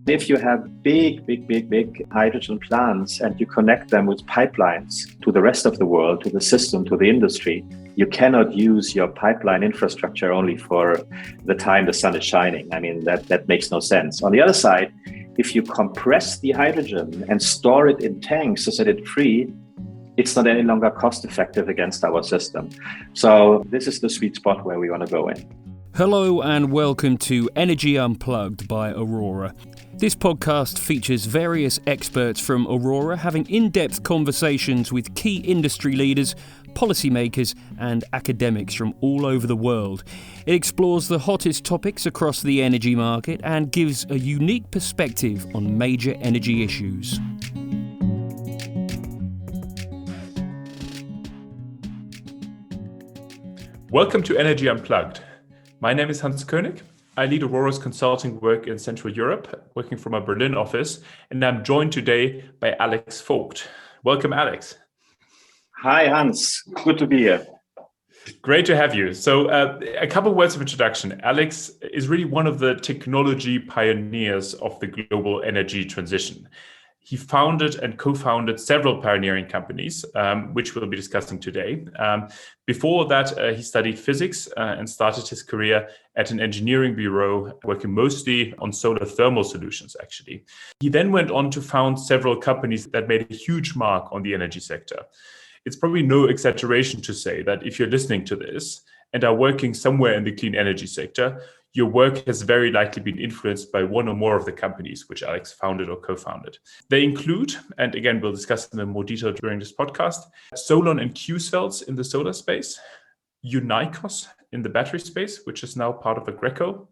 If you have big hydrogen plants and you connect them with pipelines to the rest of the world, to the system, to the industry, you cannot use your pipeline infrastructure only for the time the sun is shining. I mean, that makes no sense. On the other side, if you compress the hydrogen and store it in tanks to set it free, it's not any longer cost effective against our system. So this is the sweet spot where we want to go in. Hello and welcome to Energy Unplugged by Aurora. This podcast features various experts from Aurora having in-depth conversations with key industry leaders, policymakers and academics from all over the world. It explores the hottest topics across the energy market and gives a unique perspective on major energy issues. Welcome to Energy Unplugged. My name is Hans Koenig. I lead Aurora's consulting work in Central Europe, working from our Berlin office, and I'm joined today by Alex Voigt. Welcome, Alex. Hi, Hans. Good to be here. Great to have you. So a couple of words of introduction. Alex is really one of the technology pioneers of the global energy transition. He founded and co-founded several pioneering companies, which we'll be discussing today. Before that, he studied physics and started his career at an engineering bureau, working mostly on solar thermal solutions, actually. He then went on to found several companies that made a huge mark on the energy sector. It's probably no exaggeration to say that if you're listening to this and are working somewhere in the clean energy sector, your work has very likely been influenced by one or more of the companies which Alex founded or co-founded. They include, and again, we'll discuss them in more detail during this podcast, Solon Q Cells in the solar space, Younicos in the battery space, which is now part of Aggreko,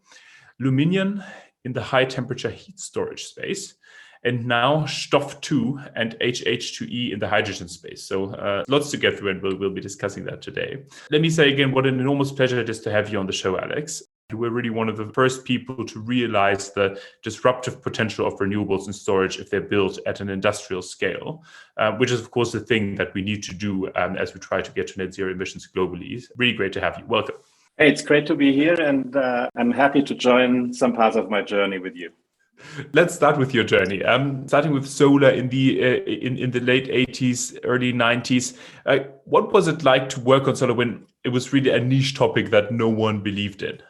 Lumenion in the high temperature heat storage space, and now STOFF2 and HH2E in the hydrogen space. So lots to get through, and we'll be discussing that today. Let me say again, what an enormous pleasure it is to have you on the show, Alex. You were really one of the first people to realize the disruptive potential of renewables and storage if they're built at an industrial scale, which is, of course, the thing that we need to do as we try to get to net zero emissions globally. Really great to have you. Welcome. Hey, it's great to be here, and I'm happy to join some parts of my journey with you. Let's start with your journey. Starting with solar in the late 80s, early 90s. What was it like to work on solar when it was really a niche topic that no one believed in?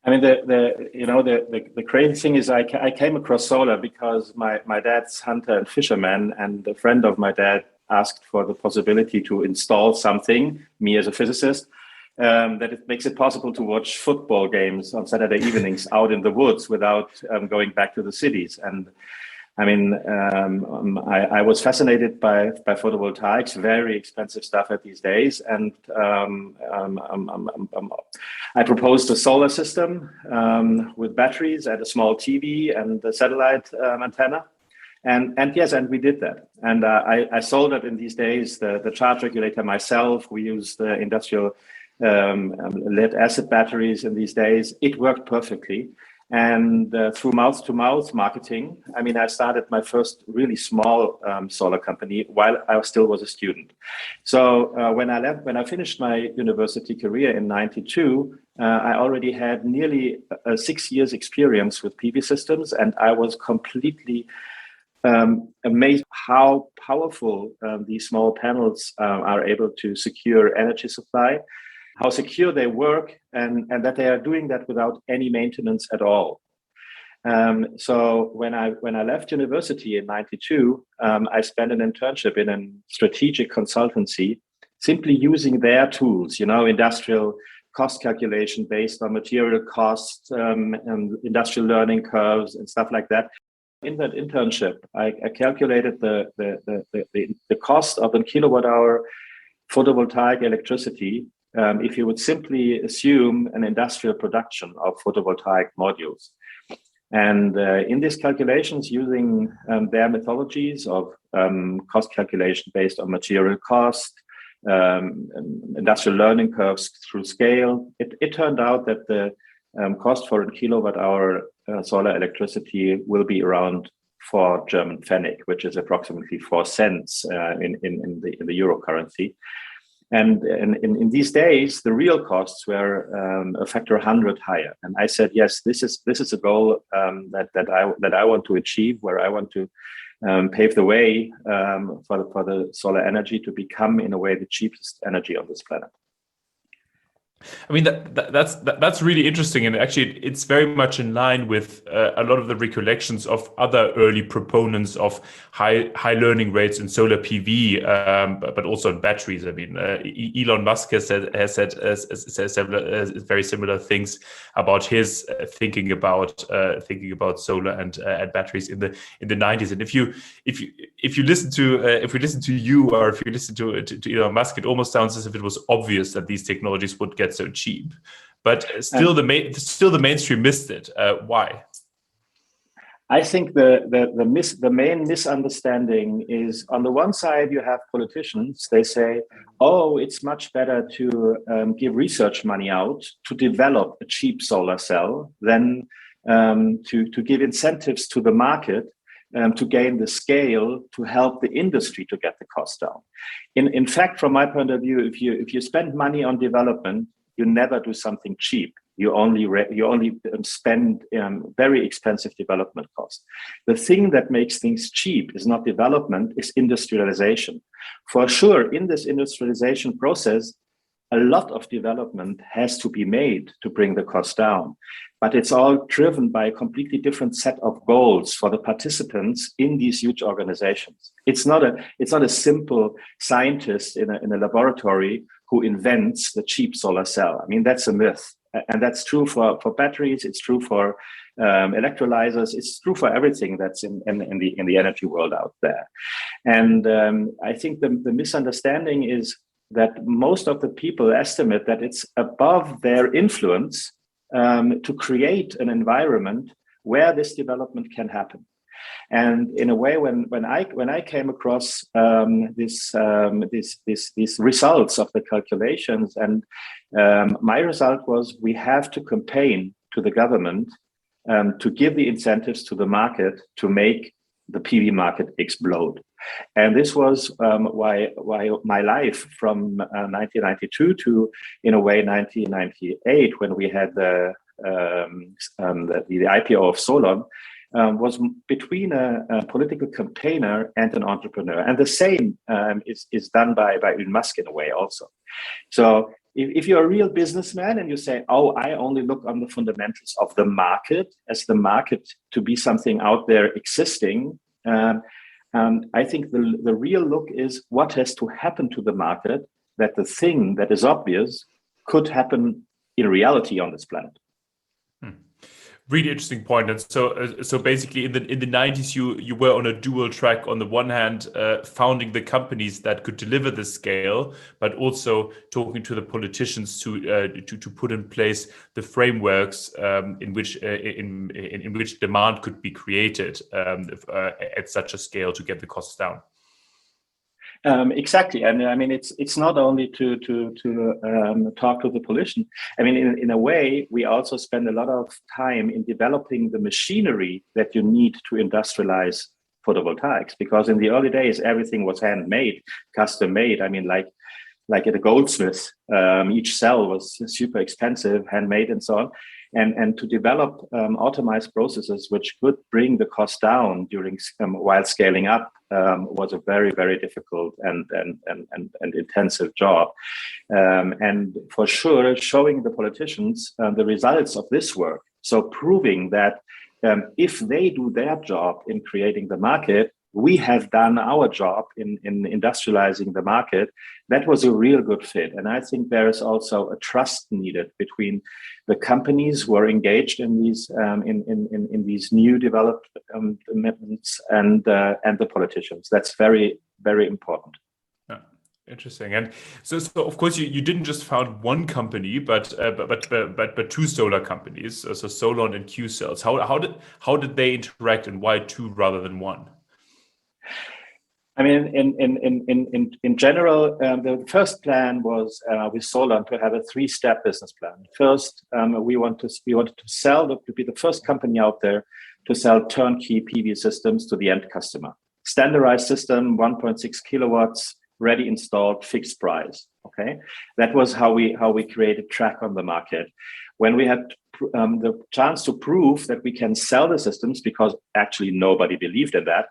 I mean, the crazy thing is I came across solar because my dad's hunter and fisherman, and a friend of my dad asked for the possibility to install something, me as a physicist, that it makes it possible to watch football games on Saturday evenings out in the woods without going back to the cities. And I mean, I was fascinated by photovoltaics, very expensive stuff at these days. And I proposed a solar system with batteries and a small TV and a satellite antenna. And we did that. And I soldered in these days the charge regulator myself. We used the industrial lead acid batteries in these days. It worked perfectly. And through mouth-to-mouth marketing, I mean, I started my first really small solar company while I still was a student. So when I finished my university career in '92, I already had nearly 6 years experience with PV systems, and I was completely amazed how powerful these small panels are able to secure energy supply, how secure they work, and that they are doing that without any maintenance at all. So when I left university in '92, I spent an internship in a strategic consultancy, simply using their tools, industrial cost calculation based on material costs, and industrial learning curves and stuff like that. In that internship, I calculated the cost of a kilowatt hour photovoltaic electricity if you would simply assume an industrial production of photovoltaic modules. And in these calculations, using their methodologies of cost calculation based on material cost, industrial learning curves through scale, it turned out that the cost for a kilowatt hour solar electricity will be around 4 German Pfennig, which is approximately 4 cents in the euro currency. And in these days, the real costs were a factor 100 higher. And I said, yes, this is a goal that I want to achieve, where I want to pave the way for the solar energy to become, in a way, the cheapest energy on this planet. I mean, that's really interesting, and actually, it's very much in line with a lot of the recollections of other early proponents of high learning rates in solar PV, but also in batteries. I mean, Elon Musk has said very similar things about his thinking about solar and batteries in the 90s. And if we listen to you, or if you listen to Elon Musk, it almost sounds as if it was obvious that these technologies would get so cheap, but still the mainstream missed it. Why? I think the main misunderstanding is, on the one side, you have politicians. They say, "Oh, it's much better to give research money out to develop a cheap solar cell than to give incentives to the market to gain the scale to help the industry to get the cost down." In fact, from my point of view, if you spend money on development, you never do something cheap. You only spend very expensive development costs. The thing that makes things cheap is not development, it's industrialization. For sure, in this industrialization process, a lot of development has to be made to bring the cost down. But it's all driven by a completely different set of goals for the participants in these huge organizations. It's not a simple scientist in a laboratory who invents the cheap solar cell. I mean, that's a myth. And that's true for batteries, it's true for electrolyzers, it's true for everything that's in the energy world out there. And I think the misunderstanding is that most of the people estimate that it's above their influence to create an environment where this development can happen. And in a way, when I came across these results of the calculations, and my result was, we have to campaign to the government to give the incentives to the market to make the PV market explode. And this was why my life from 1992 to, in a way, 1998, when we had the IPO of Solon, was between a political campaigner and an entrepreneur. And the same is done by Elon Musk in a way also. So if you're a real businessman and you say, "Oh, I only look on the fundamentals of the market, as the market to be something out there existing," I think the real look is what has to happen to the market that the thing that is obvious could happen in reality on this planet. Really interesting point. And so basically in the 90s, you were on a dual track. On the one hand, founding the companies that could deliver the scale, but also talking to the politicians to put in place the frameworks in which demand could be created at such a scale to get the costs down. Exactly, and I mean it's not only to talk to the politician. I mean, in a way, we also spend a lot of time in developing the machinery that you need to industrialize photovoltaics. Because in the early days, everything was handmade, custom made. I mean, like at a goldsmith, each cell was super expensive, handmade, and so on. And to develop automized processes which could bring the cost down during while scaling up was a very, very difficult and intensive job. And for sure, showing the politicians the results of this work, so proving that if they do their job in creating the market, we have done our job in industrializing the market. That was a real good fit. And I think there is also a trust needed between the companies who are engaged in these new developments and the politicians. That's very, very important. Yeah, interesting. And so of course you didn't just found one company, but two solar companies, so Solon and Q Cells. How did they interact, and why two rather than one? I mean, in general, the first plan was with Solon to have a 3-step business plan. First, we wanted to be the first company out there to sell turnkey PV systems to the end customer. Standardized system, 1.6 kilowatts, ready installed fixed price. Okay, that was how we created track on the market. When we had the chance to prove that we can sell the systems, because actually nobody believed in that,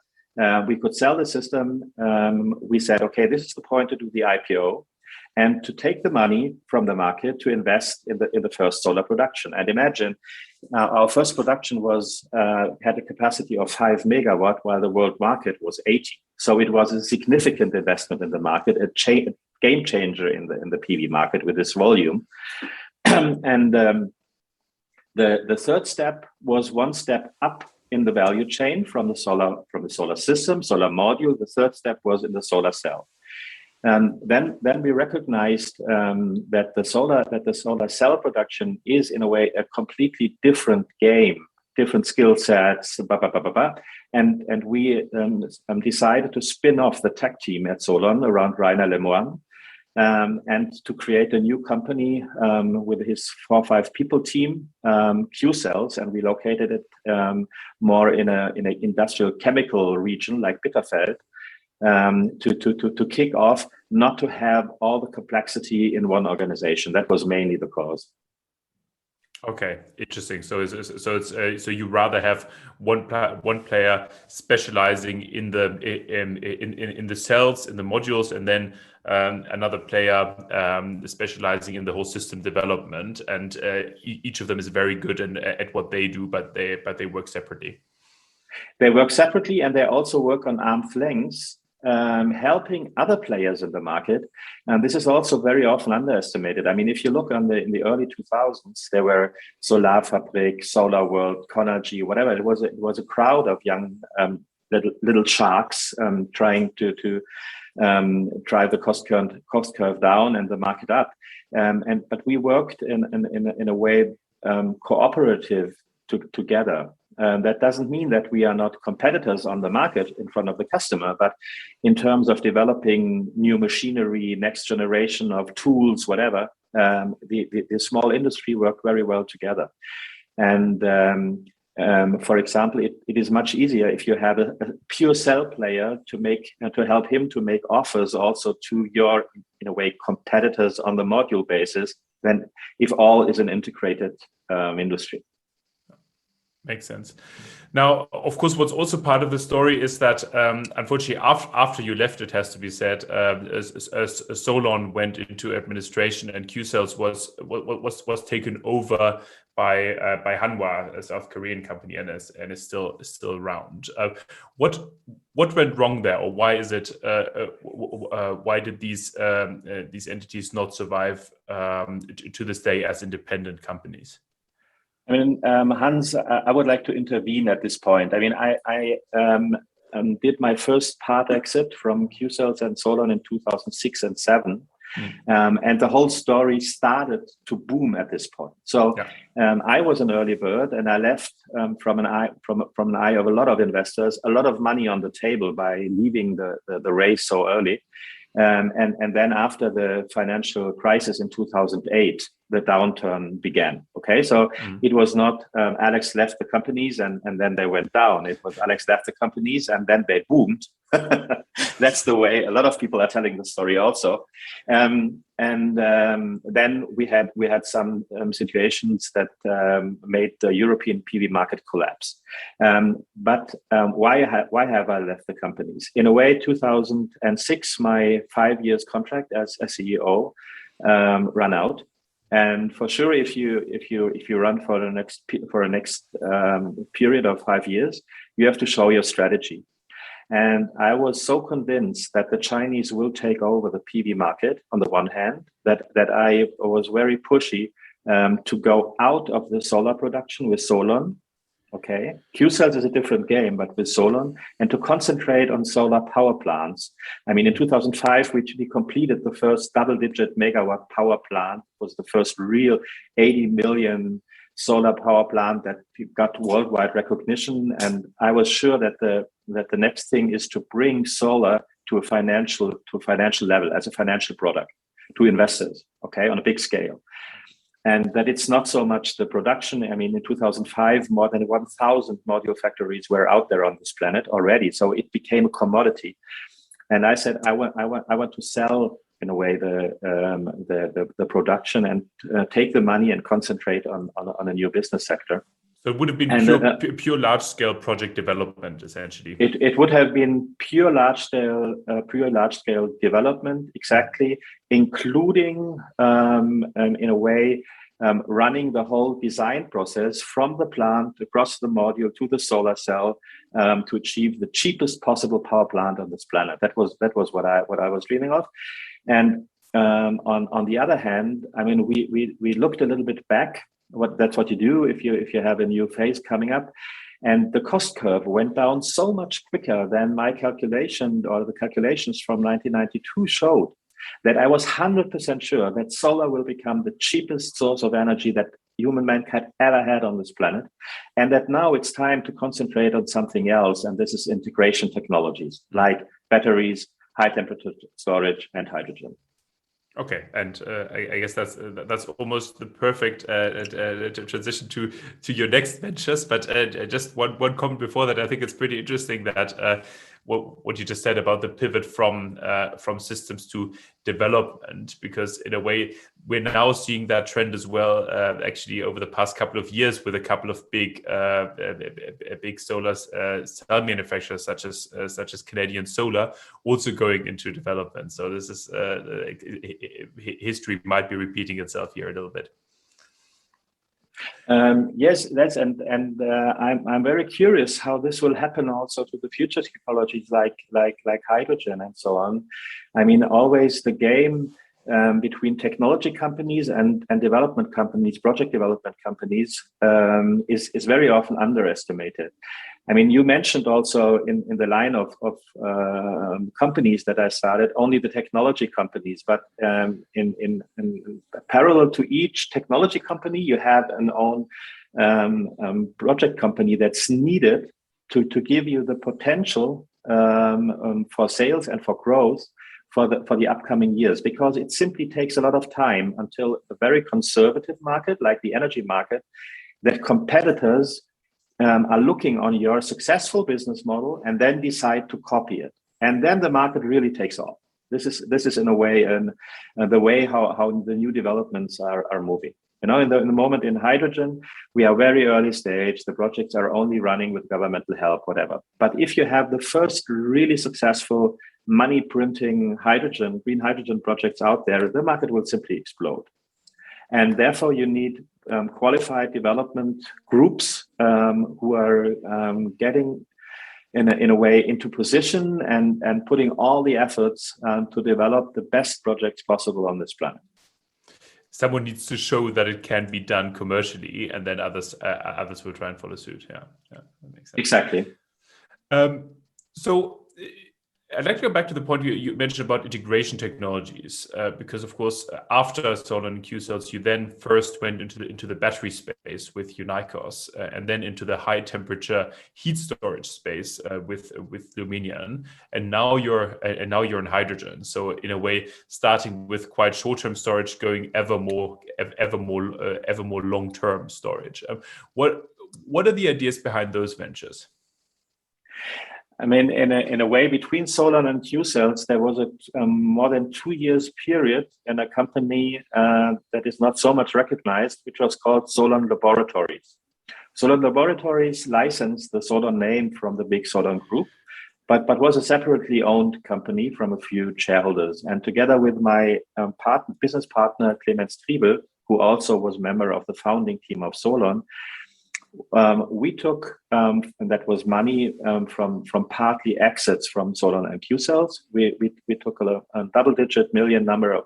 we could sell the system. We said, okay, this is the point to do the IPO and to take the money from the market to invest in the first solar production. And imagine our first production had a capacity of 5 megawatt, while the world market was 80. So it was a significant investment in the market, a game changer in the PV market with this volume. And the third step was one step up in the value chain from the solar system, solar module. The third step was in the solar cell. Then we recognized that the solar cell production is in a way a completely different game, different skill sets, and we decided to spin off the tech team at Solon around Rainer Lemoine, and to create a new company with his 4 or 5 people team, Q Cells, and we located it more in an industrial chemical region like Bitterfeld, to kick off, not to have all the complexity in one organization. That was mainly the cause. Okay, interesting. So you rather have one player specializing in the cells, in the modules, and then another player specializing in the whole system development, and each of them is very good at what they do, but they work separately. They work separately, and they also work on arm's length, helping other players in the market. And this is also very often underestimated. I mean, if you look in the early 2000s, there were Solarfabrik, Solar World, Koenig, whatever. It was a crowd of young little sharks trying to drive the cost curve down and the market up. But we worked in a way cooperative together. That doesn't mean that we are not competitors on the market in front of the customer, but in terms of developing new machinery, next generation of tools, whatever, the small industry worked very well together. And for example, it is much easier if you have a pure cell player to help him to make offers also to your, in a way, competitors on the module basis than if all is an integrated industry. Makes sense. Now, of course, what's also part of the story is that, unfortunately, after you left, it has to be said, as Solon went into administration and Q Cells was taken over by Hanwha, a South Korean company, and is still around. What went wrong there, or why is it? Why did these entities not survive to this day as independent companies? I mean, Hans, I would like to intervene at this point. I mean, I did my first part exit from Q Cells and Solon in 2006 and 2007. And the whole story started to boom at this point. So I was an early bird, and I left from an eye of a lot of investors, a lot of money on the table by leaving the race so early. And then after the financial crisis in 2008, the downturn began. Okay, so it was not Alex left the companies and then they went down. It was Alex left the companies and then they boomed. That's the way a lot of people are telling the story also. And then we had some situations that made the European PV market collapse. But why have I left the companies? In a way, 2006, my 5 years contract as a CEO ran out. And for sure, if you run for the next period of 5 years, you have to show your strategy. And I was so convinced that the Chinese will take over the PV market on the one hand, that I was very pushy to go out of the solar production with Solon. Okay, Q Cells is a different game, but with Solon, and to concentrate on solar power plants. I mean, in 2005, we completed the first double-digit megawatt power plant. It was the first real 80 million solar power plant that got worldwide recognition. And I was sure that the next thing is to bring solar to a financial level as a financial product to investors. Okay, on a big scale. And that it's not so much the production. I mean, in 2005, more than 1,000 module factories were out there on this planet already. So it became a commodity. And I said, I want to sell in a way the production and take the money and concentrate on a new business sector. So it would have been pure large scale project development, essentially. It would have been pure large scale development, exactly, including in a way running the whole design process from the plant across the module to the solar cell to achieve the cheapest possible power plant on this planet. That was what I was dreaming of. And on the other hand, I mean, we looked a little bit back. That's what you do if you have a new phase coming up, and the cost curve went down so much quicker than my calculation or the calculations from 1992 showed, that I was 100% sure that solar will become the cheapest source of energy that human mankind ever had on this planet, and that now it's time to concentrate on something else, and this is integration technologies like batteries, high temperature storage, and hydrogen. Okay, and I guess that's almost the perfect transition to your next ventures. But just one comment before that, I think it's pretty interesting that what you just said about the pivot from systems to development, because in a way we're now seeing that trend as well. Actually, over the past couple of years, with a couple of big solar cell manufacturers such as Canadian Solar also going into development. So this is history might be repeating itself here a little bit. Yes, that's and I'm very curious how this will happen also to the future technologies like hydrogen and so on. I mean, always the game between technology companies and development companies, project development companies, is very often underestimated. I mean, you mentioned also in the line of companies that I started, only the technology companies, but in parallel to each technology company, you have an own project company that's needed to give you the potential for sales and for growth for the upcoming years, because it simply takes a lot of time until a very conservative market like the energy market, that competitors are looking on your successful business model and then decide to copy it, and then the market really takes off. This is in a way the way how the new developments are moving. You know, in the moment in hydrogen, we are very early stage. The projects are only running with governmental help, whatever. But if you have the first really successful money printing green hydrogen projects out there, the market will simply explode. And therefore you need qualified development groups who are getting in a way into position and putting all the efforts to develop the best projects possible on this planet. Someone needs to show that it can be done commercially, and then others will try and follow suit. Yeah, that makes sense. Exactly. So I'd like to go back to the point you mentioned about integration technologies, because of course, after Solon Q Cells, you then first went into the battery space with Younicos, and then into the high temperature heat storage space with Lumenion, and now you're in hydrogen. So in a way, starting with quite short-term storage, going ever more long-term storage. What are the ideas behind those ventures? I mean, in a way, between Solon and Q Cells, there was a more than 2 years period in a company that is not so much recognized, which was called Solon Laboratories. Solon Laboratories licensed the Solon name from the big Solon group, but was a separately owned company from a few shareholders. And together with my business partner, Clemens Triebel, who also was member of the founding team of Solon, we took, and that was money from partly exits from Solon and Q Cells. We took a double-digit million number of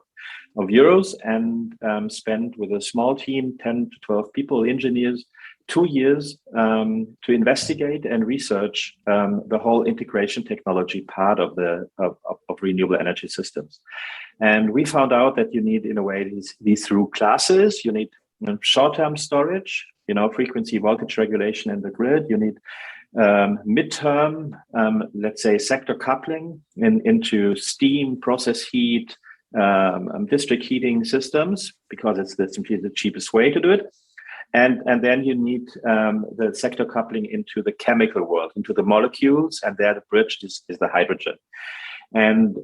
euros and spent with a small team, 10 to 12 people, engineers, 2 years to investigate and research the whole integration technology part of renewable energy systems. And we found out that you need, in a way, these through classes. You need short-term storage, frequency voltage regulation in the grid. You need midterm, let's say, sector coupling into steam, process heat, district heating systems, because it's simply the cheapest way to do it. And then you need the sector coupling into the chemical world, into the molecules, and there the bridge is the hydrogen. And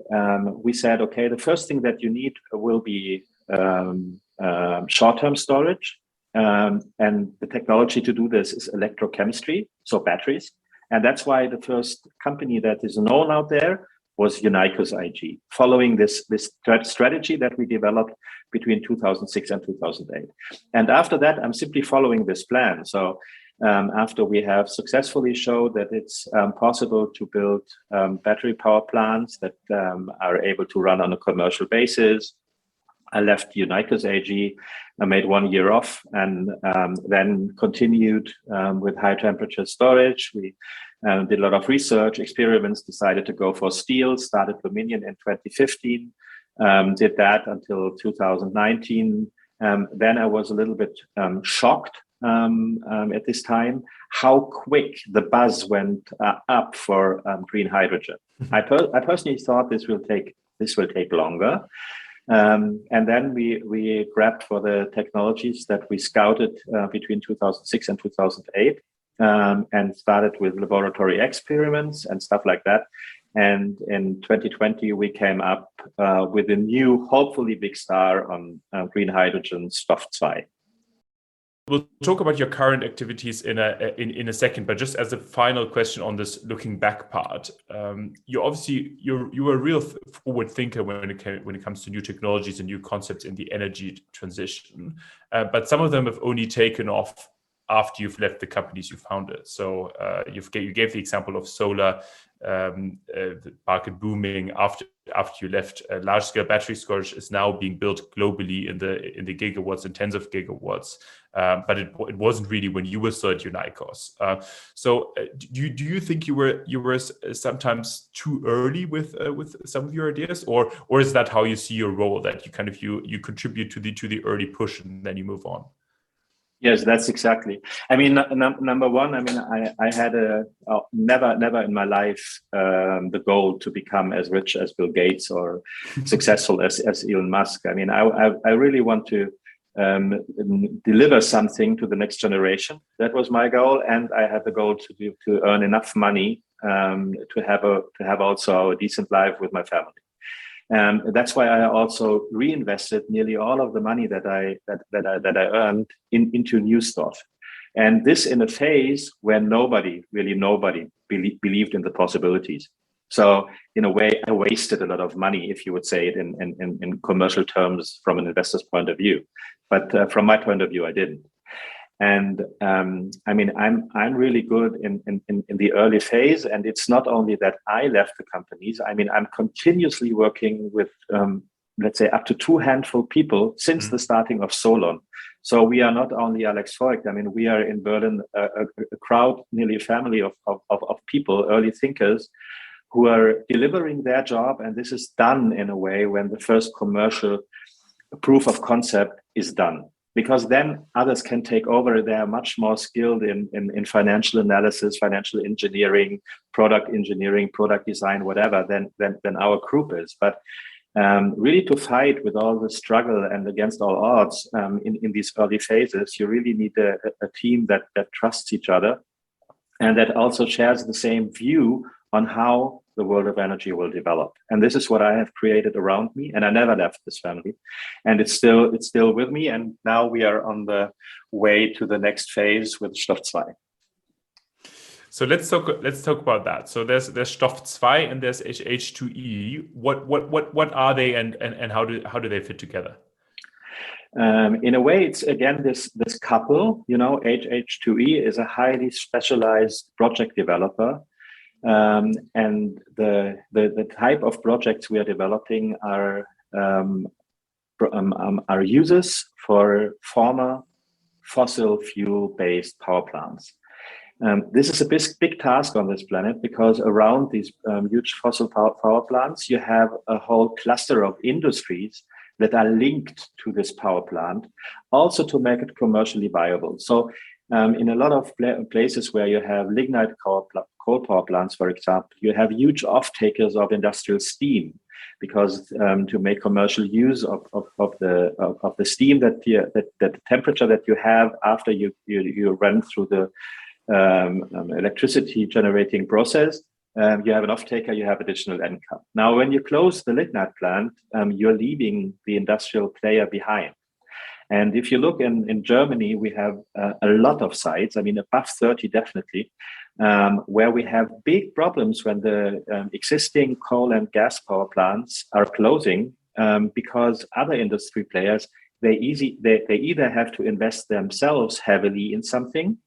we said, okay, the first thing that you need will be short-term storage. And the technology to do this is electrochemistry, so batteries. And that's why the first company that is known out there was Younicos IG, following this strategy that we developed between 2006 and 2008. And after that, I'm simply following this plan. So after we have successfully showed that it's possible to build battery power plants that are able to run on a commercial basis, I left Younicos AG. I made 1 year off and then continued with high temperature storage. We did a lot of research, experiments, decided to go for steel, started Lumenion in 2015, did that until 2019. Then I was a little bit shocked at this time how quick the buzz went up for green hydrogen. I personally thought this will take longer. And then we grabbed for the technologies that we scouted between 2006 and 2008 and started with laboratory experiments and stuff like that. And in 2020, we came up with a new, hopefully big star on green hydrogen, STOFF2. We'll talk about your current activities in a second, but just as a final question on this looking back part, you're a real forward thinker when it comes to new technologies and new concepts in the energy transition. But some of them have only taken off after you've left the companies you founded. So you gave the example of solar, the market booming after you left. Large scale battery storage is now being built globally in the gigawatts and tens of gigawatts. But it wasn't really when you were still at Younicos. So do you think you were sometimes too early with some of your ideas, or is that how you see your role, that you contribute to the early push and then you move on? Yes, that's exactly. I mean, number one, I mean, I had never in my life the goal to become as rich as Bill Gates or successful as Elon Musk. I mean, I really want to deliver something to the next generation. That was my goal, and I had the goal to earn enough money to have also a decent life with my family. That's why I also reinvested nearly all of the money that I earned into new stuff, and this in a phase where nobody believed in the possibilities. So in a way, I wasted a lot of money, if you would say it in commercial terms from an investor's point of view, but from my point of view, I didn't. And I mean, I'm really good in the early phase, and it's not only that I left the companies. I mean, I'm continuously working with, let's say, up to 2 handful people since the starting of Solon. So we are not only Alex Voigt. I mean, we are in Berlin a crowd, nearly a family of people, early thinkers, who are delivering their job, and this is done in a way when the first commercial proof of concept is done. Because then others can take over. They are much more skilled in financial analysis, financial engineering, product design, whatever, than our group is. But really to fight with all the struggle and against all odds in these early phases, you really need a team that trusts each other and that also shares the same view on how the world of energy will develop. And this is what I have created around me, and I never left this family. And it's still with me. And now we are on the way to the next phase with STOFF2. So let's talk about that. So there's STOFF2 and there's HH2E. What are they and how do they fit together? In a way, it's again this couple. You know, HH2E is a highly specialized project developer. And the type of projects we are developing are uses for former fossil fuel-based power plants. This is a big task on this planet, because around these huge fossil power plants, you have a whole cluster of industries that are linked to this power plant, also to make it commercially viable. So in a lot of places where you have lignite coal power plants, for example, you have huge off-takers of industrial steam, because to make commercial use of the steam that the temperature that you have after you run through the electricity generating process, you have an off-taker, you have additional income. Now, when you close the lignite plant, you're leaving the industrial player behind. And if you look in Germany, we have a lot of sites, I mean, above 30 definitely, where we have big problems when the existing coal and gas power plants are closing, because other industry players, they either have to invest themselves heavily in something,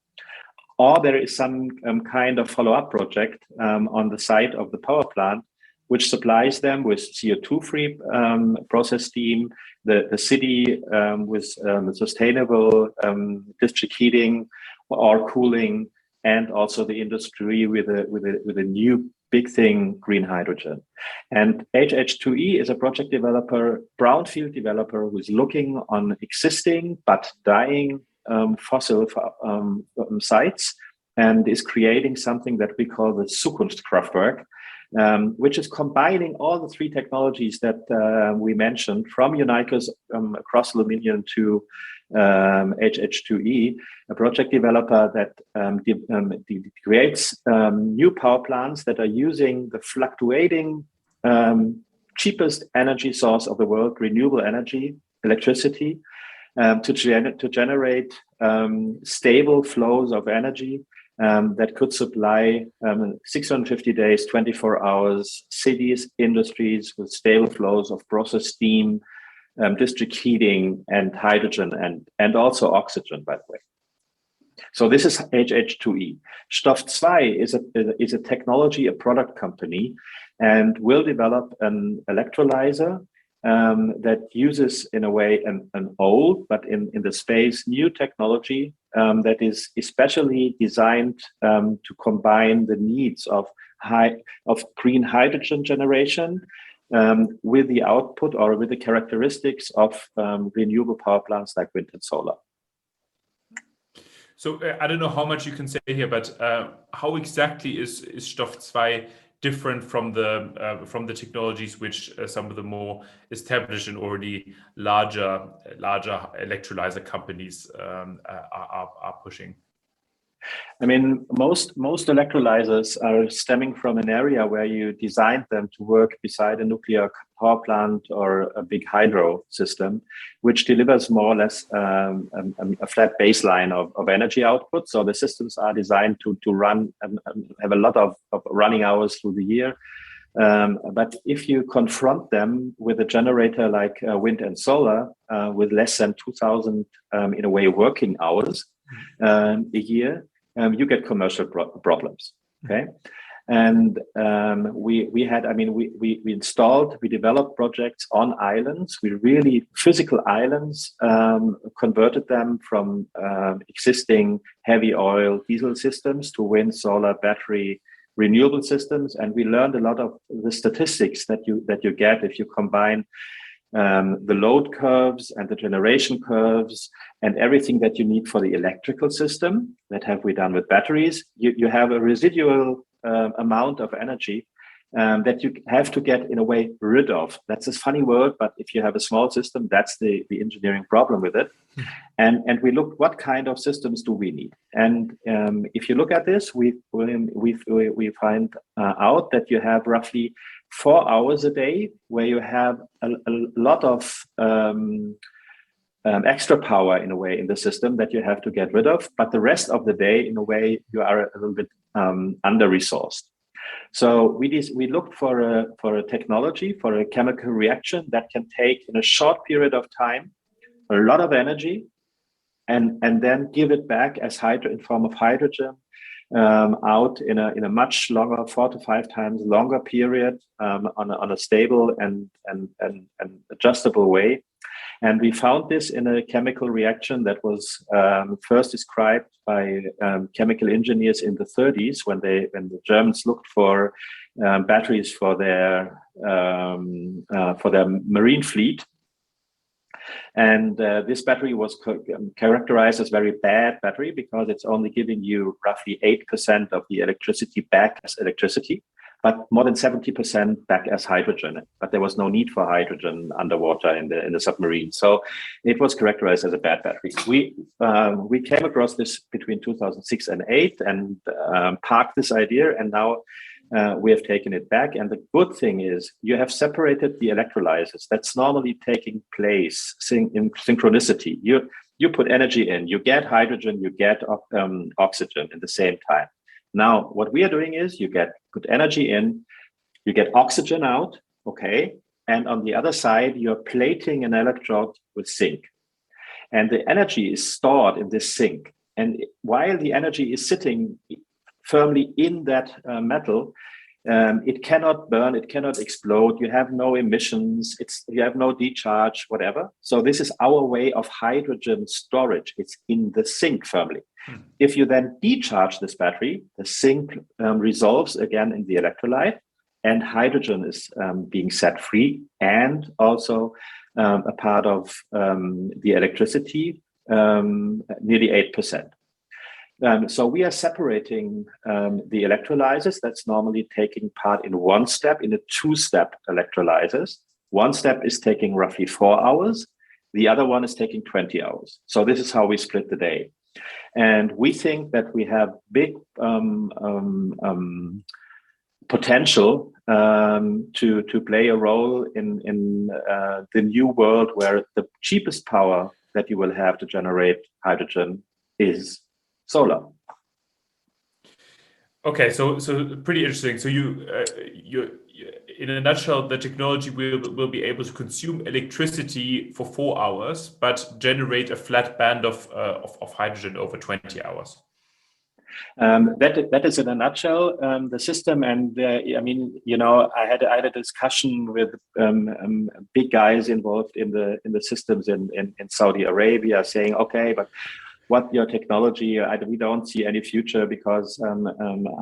or there is some kind of follow-up project on the side of the power plant, which supplies them with CO2-free process steam, the city with sustainable district heating or cooling, and also the industry with a new big thing, green hydrogen. And HH2E is a project developer, brownfield developer, who's looking on existing but dying fossil sites, and is creating something that we call the Zukunftskraftwerk, which is combining all the three technologies that we mentioned, from Younicos across Lumenion to HH2E, a project developer that creates new power plants that are using the fluctuating cheapest energy source of the world, renewable energy, electricity, to generate stable flows of energy that could supply 650 days, 24 hours, cities, industries with stable flows of process steam, district heating, and hydrogen, and also oxygen, by the way. So this is HH2E. STOFF2 is a technology, a product company, and will develop an electrolyzer that uses, in a way, an old, but in the space, new technology that is especially designed to combine the needs of green hydrogen generation with the output or with the characteristics of renewable power plants like wind and solar. So I don't know how much you can say here, but how exactly is STOFF2 different from the technologies which some of the more established and already larger electrolyzer companies are pushing? I mean, most electrolyzers are stemming from an area where you designed them to work beside a nuclear power plant or a big hydro system, which delivers more or less a flat baseline of energy output. So the systems are designed to run and have a lot of running hours through the year. But if you confront them with a generator like wind and solar with less than 2,000 in a way working hours a year, you get commercial problems. Okay, and we developed projects on islands. We really physical islands, converted them from existing heavy oil diesel systems to wind, solar, battery, renewable systems, and we learned a lot of the statistics that you get if you combine the load curves and the generation curves and everything that you need for the electrical system. That have we done with batteries. You have a residual amount of energy that you have to get, in a way, rid of. That's a funny word, but if you have a small system, that's the engineering problem with it. And we looked, what kind of systems do we need? And if you look at this, we find out that you have roughly 4 hours a day where you have a lot of extra power, in a way, in the system that you have to get rid of. But the rest of the day, in a way, you are a little bit under-resourced. So we looked for a technology, for a chemical reaction that can take, in a short period of time, a lot of energy and then give it back as in form of hydrogen out in a much longer, 4 to 5 times longer period on a stable and adjustable way. And we found this in a chemical reaction that was first described by chemical engineers in the 30s when the Germans looked for batteries for their marine fleet. And this battery was characterized as very bad battery because it's only giving you roughly 8% of the electricity back as electricity, but more than 70% back as hydrogen. But there was no need for hydrogen underwater in the submarine, so it was characterized as a bad battery. We came across this between 2006 and 2008 and parked this idea, and now we have taken it back. And the good thing is you have separated the electrolyzers. That's normally taking place in synchronicity. You put energy in, you get hydrogen, you get oxygen in the same time. Now, what we are doing is put energy in, you get oxygen out, okay? And on the other side, you're plating an electrode with zinc. And the energy is stored in this zinc. And while the energy is sitting firmly in that metal, it cannot burn, it cannot explode, you have no emissions, you have no decharge, whatever. So this is our way of hydrogen storage. It's in the zinc firmly. If you then decharge this battery, the zinc resolves again in the electrolyte, and hydrogen is being set free, and also a part of the electricity, nearly 8%. So we are separating the electrolyzers. That's normally taking part in one step, in a two-step electrolyzers. One step is taking roughly 4 hours. The other one is taking 20 hours. So this is how we split the day. And we think that we have big potential to play a role in the new world, where the cheapest power that you will have to generate hydrogen is solar. Okay, so pretty interesting. So you in a nutshell, the technology will be able to consume electricity for 4 hours, but generate a flat band of hydrogen over 20 hours. That is in a nutshell the system. And I mean, you know, I had a discussion with big guys involved in the systems in Saudi Arabia, saying, okay, but what your technology, we don't see any future, because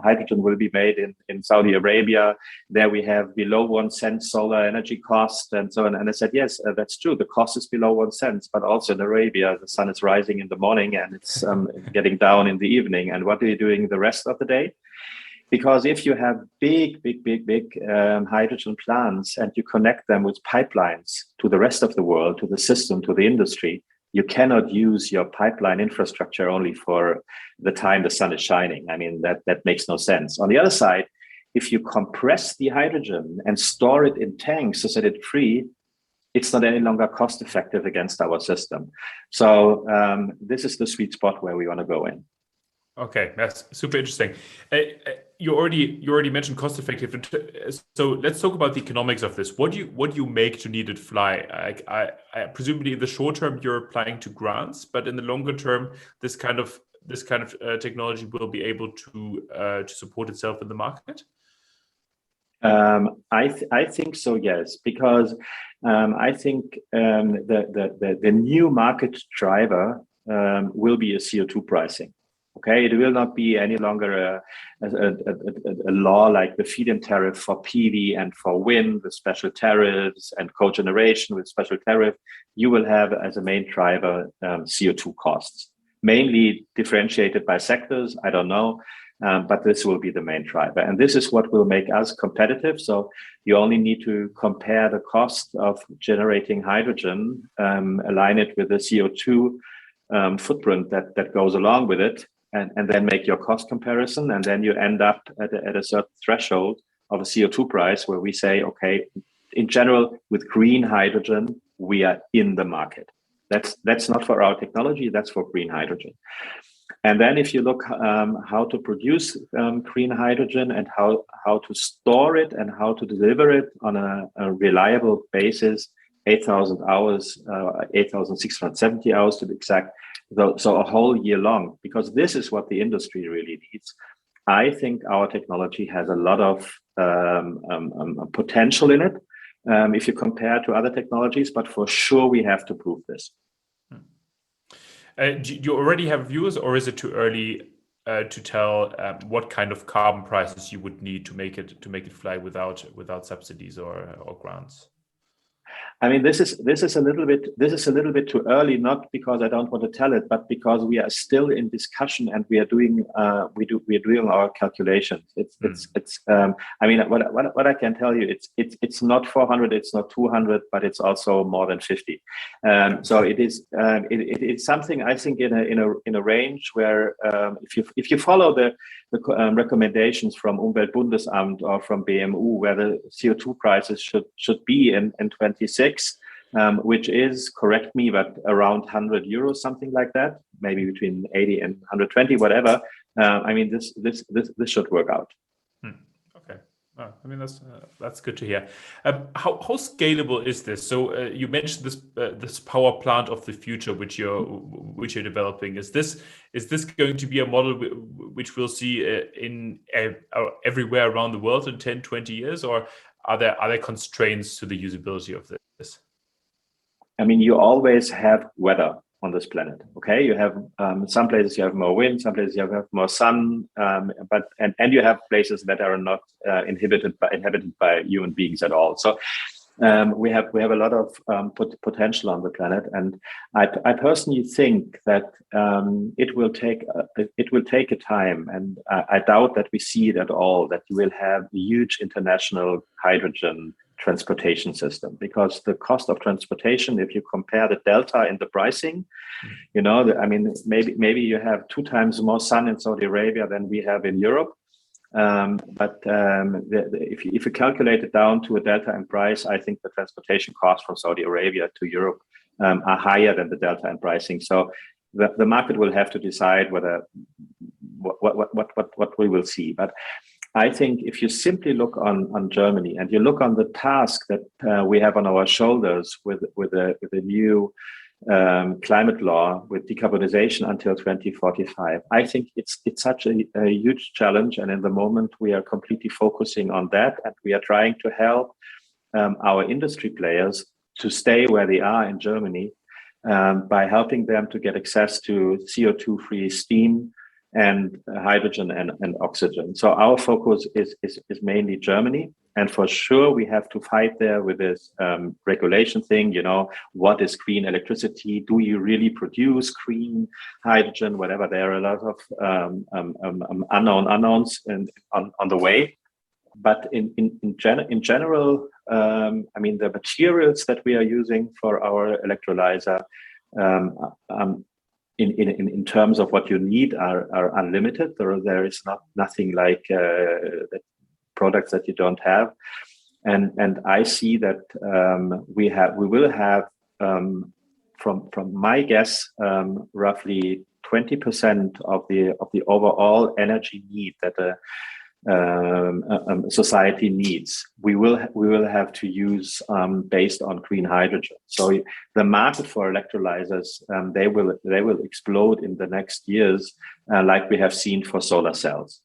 hydrogen will be made in Saudi Arabia. There we have below 1 cent solar energy cost and so on. And I said, yes, that's true. The cost is below 1 cent, but also in Arabia, the sun is rising in the morning and it's getting down in the evening. And what are you doing the rest of the day? Because if you have big hydrogen plants and you connect them with pipelines to the rest of the world, to the system, to the industry, you cannot use your pipeline infrastructure only for the time the sun is shining. I mean, that makes no sense. On the other side, if you compress the hydrogen and store it in tanks to set it free, it's not any longer cost effective against our system. So this is the sweet spot where we want to go in. Okay, that's super interesting. You already mentioned cost effective. So let's talk about the economics of this. What do you make to need it fly? I presumably in the short term you're applying to grants, but in the longer term, this kind of technology will be able to support itself in the market. I think so, yes, because I think the new market driver will be a CO2 pricing. Okay, it will not be any longer a law like the feed-in tariff for PV and for wind with special tariffs and cogeneration with special tariff. You will have as a main driver CO2 costs, mainly differentiated by sectors. I don't know, but this will be the main driver. And this is what will make us competitive. So you only need to compare the cost of generating hydrogen, align it with the CO2 footprint that goes along with it, and then make your cost comparison. And then you end up at a certain threshold of a CO2 price where we say, okay, in general, with green hydrogen, we are in the market. That's not for our technology, that's for green hydrogen. And then if you look how to produce green hydrogen and how to store it and how to deliver it on a reliable basis, 8,000 hours, 8,670 hours to be exact, so a whole year long, because this is what the industry really needs. I think our technology has a lot of potential in it if you compare to other technologies, but for sure we have to prove this. Do you already have views, or is it too early to tell what kind of carbon prices you would need to make it fly without subsidies or grants? I mean, this is a little bit too early, not because I don't want to tell it, but because we are still in discussion and we are doing our calculations. I mean, what I can tell you, it's not 400, it's not 200, but it's also more than 50. So it's something, I think, in a range where if you follow the recommendations from Umweltbundesamt or from BMU, where the CO2 prices should be in 26, which is, correct me, but around 100 euros, something like that, maybe between 80 and 120, whatever. I mean, this should work out. Okay. I mean, that's good to hear. How scalable is this? So you mentioned this power plant of the future, which you're developing. Is this going to be a model which we'll see everywhere around the world in 10, 20 years, or are there constraints to the usability of this? I mean, you always have weather on this planet. Okay, you have some places you have more wind, some places you have more sun, but you have places that are not inhabited by human beings at all. So we have a lot of potential on the planet, and I personally think that it will take a time, and I doubt that we see it at all, that you will have a huge international hydrogen transportation system, because the cost of transportation, if you compare the delta in the pricing, I mean, maybe you have 2 times more sun in Saudi Arabia than we have in Europe. If you calculate it down to a delta in price, I think the transportation costs from Saudi Arabia to Europe are higher than the delta in pricing. So the market will have to decide what we will see. But I think if you simply look on Germany and you look on the task that we have on our shoulders with the new climate law, with decarbonization until 2045, I think it's such a huge challenge. And in the moment, we are completely focusing on that, and we are trying to help our industry players to stay where they are in Germany by helping them to get access to CO2-free steam and hydrogen and oxygen. So our focus is mainly Germany. And for sure, we have to fight there with this regulation thing. What is green electricity? Do you really produce green hydrogen? Whatever. There are a lot of unknowns on the way. But in general, I mean, the materials that we are using for our electrolyzer, in terms of what you need, are unlimited. There is nothing like products that you don't have, and I see that we will have from my guess roughly 20% of the overall energy need that society needs. We will have to use based on green hydrogen. So the market for electrolyzers, they will explode in the next years, like we have seen for solar cells.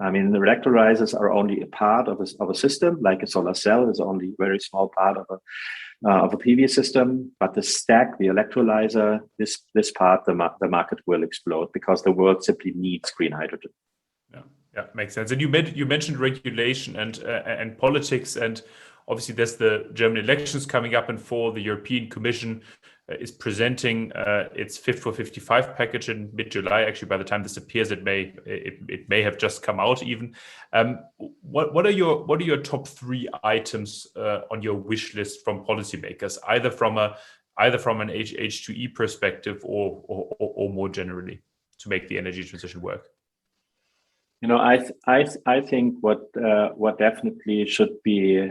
I mean, the electrolyzers are only a part of a system, like a solar cell is only a very small part of a PV system. But the stack, the electrolyzer, this part, the market will explode, because the world simply needs green hydrogen. Yeah, makes sense. And you mentioned regulation and politics, and obviously there's the German elections coming up in fall. The European Commission is presenting its Fit for 55 package in mid-July. Actually, by the time this appears, it may have just come out even. What are your top 3 items on your wish list from policymakers, either from an HH2E perspective or more generally, to make the energy transition work? I think what definitely should be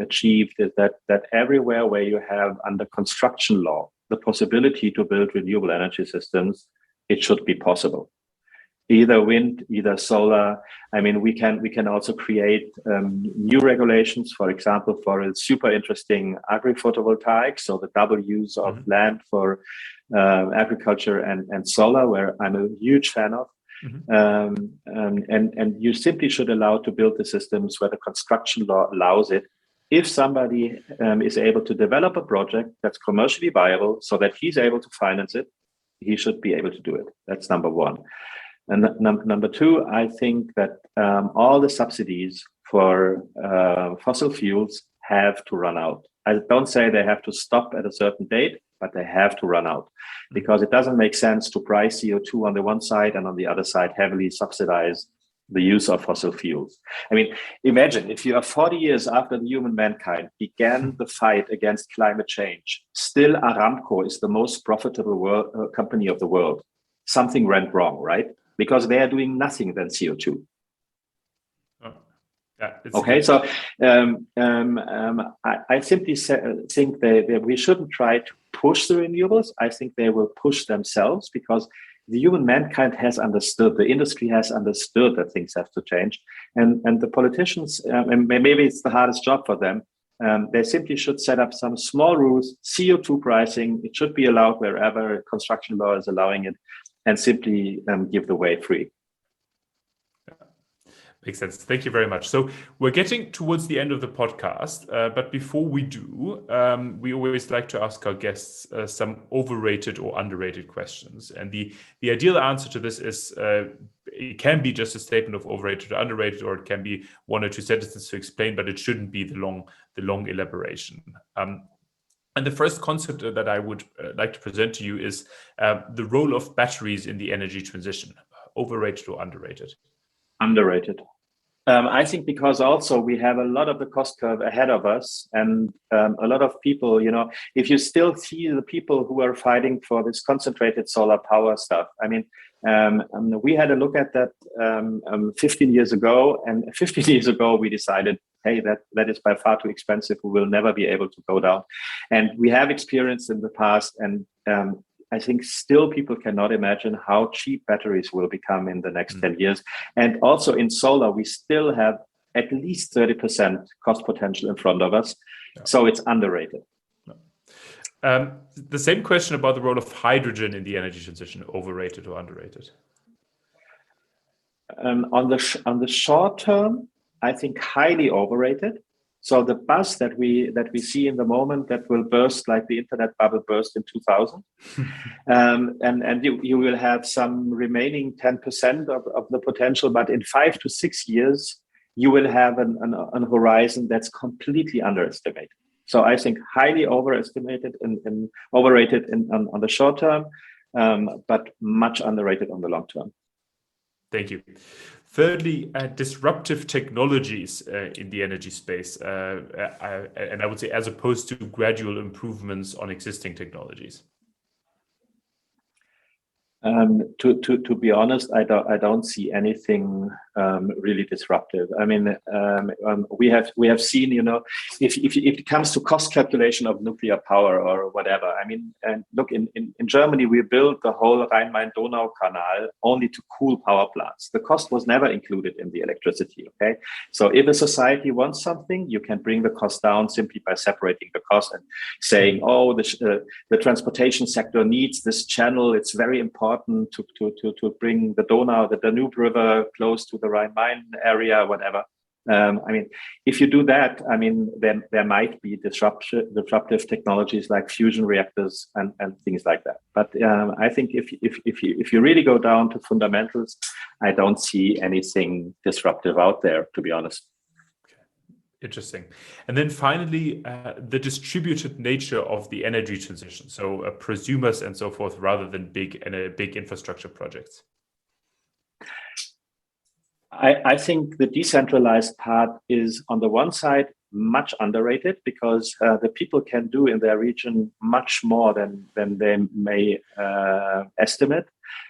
achieved is that everywhere where you have under construction law the possibility to build renewable energy systems, it should be possible. Either wind, either solar. I mean, we can also create new regulations, for example, for a super interesting agri-photovoltaic, so the double use of land for agriculture and solar, where I'm a huge fan of. And you simply should allow to build the systems where the construction law allows it. If somebody is able to develop a project that's commercially viable so that he's able to finance it, he should be able to do it. That's number one. And number two, I think that all the subsidies for fossil fuels have to run out. I don't say they have to stop at a certain date, but they have to run out, because it doesn't make sense to price CO2 on the one side and on the other side heavily subsidize the use of fossil fuels. I mean, imagine if you are 40 years after the human mankind began the fight against climate change, still Aramco is the most profitable company of the world. Something went wrong, right? Because they are doing nothing than CO2. Oh, yeah, okay, so I simply think that we shouldn't try to push the renewables. I think they will push themselves, because the human mankind has understood, the industry has understood that things have to change. And the politicians, and maybe it's the hardest job for them, they simply should set up some small rules, CO2 pricing. It should be allowed wherever construction law is allowing it, and simply give the way free. Makes sense. Thank you very much. So we're getting towards the end of the podcast, but before we do, we always like to ask our guests some overrated or underrated questions. And the ideal answer to this is it can be just a statement of overrated or underrated, or it can be one or two sentences to explain, but it shouldn't be the long elaboration. And the first concept that I would like to present to you is the role of batteries in the energy transition. Overrated or underrated? Underrated. I think because also we have a lot of the cost curve ahead of us, and a lot of people, if you still see the people who are fighting for this concentrated solar power stuff, I mean, we had a look at that 15 years ago, and 15 years ago we decided, hey, that is by far too expensive. We will never be able to go down. And we have experienced in the past, and I think still people cannot imagine how cheap batteries will become in the next 10 years. And also in solar, we still have at least 30% cost potential in front of us. Yeah. So it's underrated. The same question about the role of hydrogen in the energy transition, overrated or underrated? On the short term, I think highly overrated. So the buzz that we see in the moment, that will burst like the internet bubble burst in 2000, and you will have some remaining 10% of the potential, but in 5 to 6 years you will have an horizon that's completely underestimated. So I think highly overestimated and overrated on the short term, but much underrated on the long term. Thank you. Thirdly, disruptive technologies in the energy space, and I would say as opposed to gradual improvements on existing technologies. To be honest, I don't see anything really disruptive. I mean, we have seen, if it comes to cost calculation of nuclear power or whatever. I mean, and look, in Germany we built the whole Rhein-Main-Donau canal only to cool power plants. The cost was never included in the electricity. Okay, so if a society wants something, you can bring the cost down simply by separating the cost and saying, oh, the transportation sector needs this channel. It's very important to bring the Donau, the Danube River close to the Rhine-Main area, whatever. I mean, if you do that, I mean, then there might be disruptive technologies like fusion reactors and things like that. But I think if you really go down to fundamentals, I don't see anything disruptive out there, to be honest. Interesting. And then finally, the distributed nature of the energy transition. So prosumers and so forth, rather than big infrastructure projects. I think the decentralized part is, on the one side, much underrated, because the people can do in their region much more than they may estimate.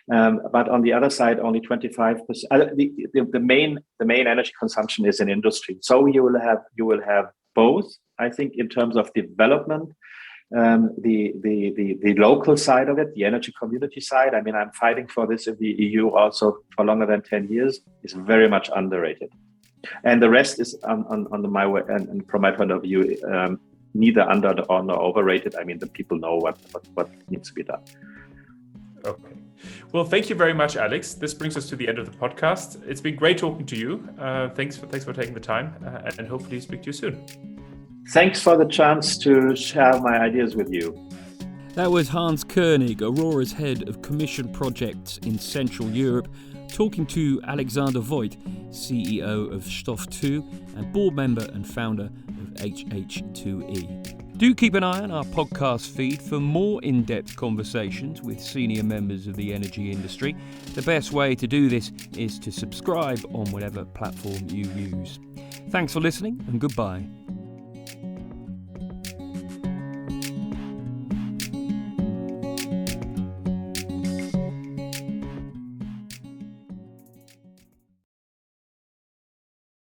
But on the other side, only 25%. The main energy consumption is in industry. So you will have both. I think in terms of development, the local side of it, the energy community side. I mean, I'm fighting for this in the EU also for longer than 10 years. Is very much underrated, and the rest is on my way. And from my point of view, neither under nor overrated. I mean, the people know what needs to be done. Okay. Well, thank you very much, Alex. This brings us to the end of the podcast. It's been great talking to you. Thanks for taking the time, and hopefully speak to you soon. Thanks for the chance to share my ideas with you. That was Hans Koenig, Aurora's head of commission projects in Central Europe, talking to Alexander Voigt, CEO of STOFF2 and board member and founder of HH2E. Do keep an eye on our podcast feed for more in-depth conversations with senior members of the energy industry. The best way to do this is to subscribe on whatever platform you use. Thanks for listening and goodbye.